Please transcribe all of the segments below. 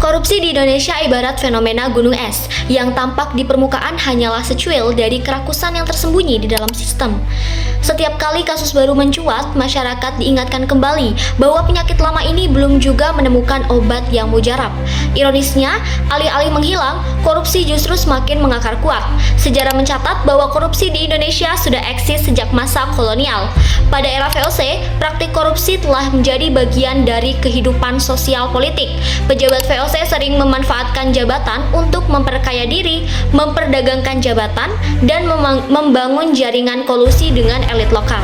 Korupsi di Indonesia ibarat fenomena gunung es, yang tampak di permukaan hanyalah secuil dari kerakusan yang tersembunyi di dalam sistem. Setiap kali kasus baru mencuat, masyarakat diingatkan kembali bahwa penyakit lama ini belum juga menemukan obat yang mujarab. Ironisnya, alih-alih menghilang, korupsi justru semakin mengakar kuat. Sejarah mencatat bahwa korupsi di Indonesia sudah eksis sejak masa kolonial. Pada era VOC, praktik korupsi telah menjadi bagian dari kehidupan sosial politik. Pejabat VOC sering memanfaatkan jabatan untuk memperkaya diri, memperdagangkan jabatan, dan membangun jaringan kolusi dengan elit lokal.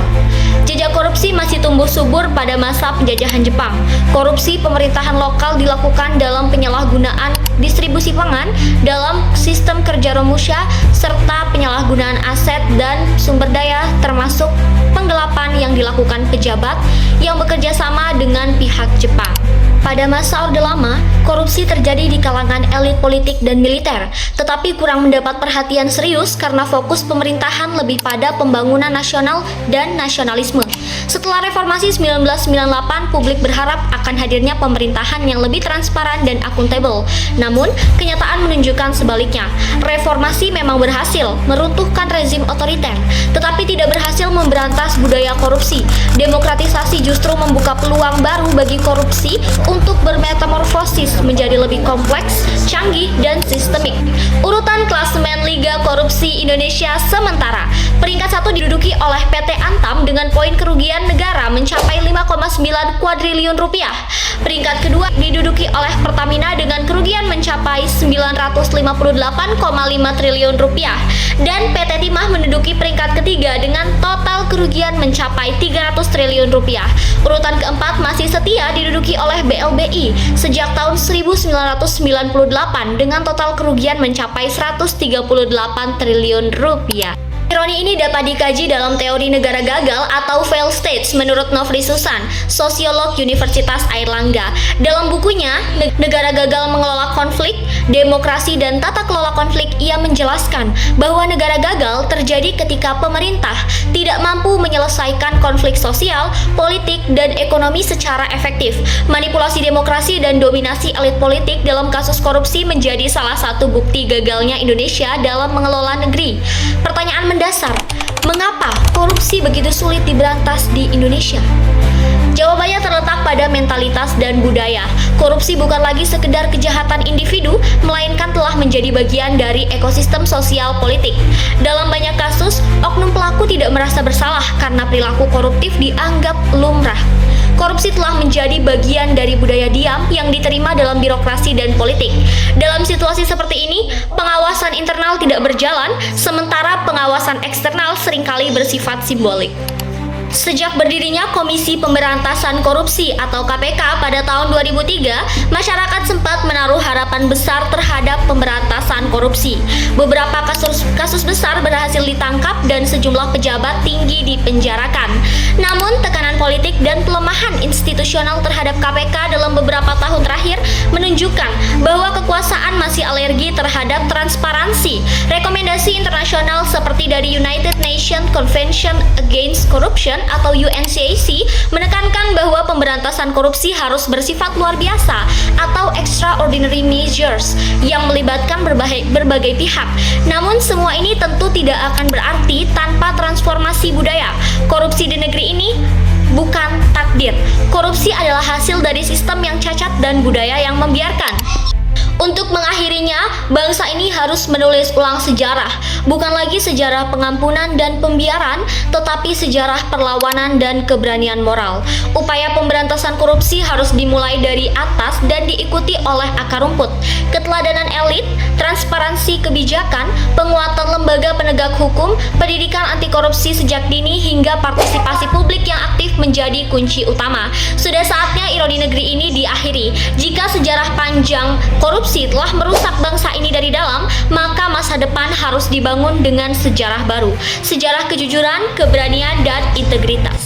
Jejak korupsi masih tumbuh subur pada masa penjajahan Jepang. Korupsi pemerintahan lokal dilakukan dalam penyalahgunaan distribusi pangan, dalam sistem kerja romusha, serta penyalahgunaan aset dan sumber daya, termasuk penggelapan yang dilakukan pejabat yang bekerja sama dengan pihak Jepang. Pada masa Orde Lama, korupsi terjadi di kalangan elit politik dan militer, tetapi kurang mendapat perhatian serius karena fokus pemerintahan lebih pada pembangunan nasional dan nasionalisme. Setelah reformasi 1998, publik berharap akan hadirnya pemerintahan yang lebih transparan dan akuntabel. Namun, kenyataan menunjukkan sebaliknya. Reformasi memang berhasil meruntuhkan rezim otoriter, tetapi tidak berhasil memberantas budaya korupsi. Demokratisasi justru membuka peluang baru bagi korupsi untuk bermetamorfosis menjadi lebih kompleks, canggih, dan sistemik. Urutan klasemen Liga Korupsi Indonesia sementara. Peringkat 1 diduduki oleh PT Antam dengan poin kerugian negara mencapai 5,9 kuadriliun rupiah. Peringkat kedua diduduki oleh Pertamina dengan kerugian mencapai 958,5 triliun rupiah. Dan PT Timah menduduki peringkat ketiga dengan total kerugian mencapai 300 triliun rupiah. Urutan keempat masih setia diduduki oleh BLBI sejak tahun 1998 dengan total kerugian mencapai 138 triliun rupiah. Ironi ini dapat dikaji dalam teori negara gagal atau failed states menurut Nofri Susan, sosiolog Universitas Airlangga. Dalam bukunya, Negara Gagal Mengelola Konflik, Demokrasi dan Tata Kelola Konflik, ia menjelaskan bahwa negara gagal terjadi ketika pemerintah tidak mampu menyelesaikan konflik sosial, politik, dan ekonomi secara efektif. Manipulasi demokrasi dan dominasi elit politik dalam kasus korupsi menjadi salah satu bukti gagalnya Indonesia dalam mengelola negeri. Pertanyaan mendasar, mengapa korupsi begitu sulit diberantas di Indonesia? Jawabannya terletak pada mentalitas dan budaya. Korupsi bukan lagi sekedar kejahatan individu, melainkan telah menjadi bagian dari ekosistem sosial politik. Dalam banyak kasus, oknum pelaku tidak merasa bersalah karena perilaku koruptif dianggap lumrah. Korupsi telah menjadi bagian dari budaya diam yang diterima dalam birokrasi dan politik. Dalam situasi seperti ini, pengawasan internal tidak berjalan, sementara pengawasan eksternal seringkali bersifat simbolik. Sejak berdirinya Komisi Pemberantasan Korupsi atau KPK pada tahun 2003, masyarakat sempat menaruh harapan besar terhadap pemberantasan korupsi. Beberapa kasus besar berhasil ditangkap dan sejumlah pejabat tinggi dipenjarakan. Namun, tekanan politik dan pelemahan institusional terhadap KPK dalam beberapa tahun terakhir menunjukkan bahwa kekuasaan masih alergi terhadap transparansi. Rekomendasi internasional seperti dari United Nations Convention Against Corruption atau UNCAC menekankan bahwa pemberantasan korupsi harus bersifat luar biasa atau extraordinary measures yang melibatkan berbagai pihak. Namun semua ini tentu tidak akan berarti tanpa transformasi budaya. Korupsi di negeri ini bukan takdir. Korupsi adalah hasil dari sistem yang cacat dan budaya yang membiarkan. Untuk mengakhirinya, bangsa ini harus menulis ulang sejarah, bukan lagi sejarah pengampunan dan pembiaran, tetapi sejarah perlawanan dan keberanian moral. Upaya pemberantasan korupsi harus dimulai dari atas dan diikuti oleh akar rumput. Keteladanan elit, transparansi kebijakan, penguatan lembaga penegak hukum, pendidikan anti korupsi sejak dini hingga partisipasi publik yang aktif menjadi kunci utama. Sudah saatnya ironi negeri ini diakhiri. Jika sejarah panjang korupsi telah merusak bangsa ini dari dalam, maka masa depan harus dibangun dengan sejarah baru. Sejarah kejujuran, keberanian, dan integritas.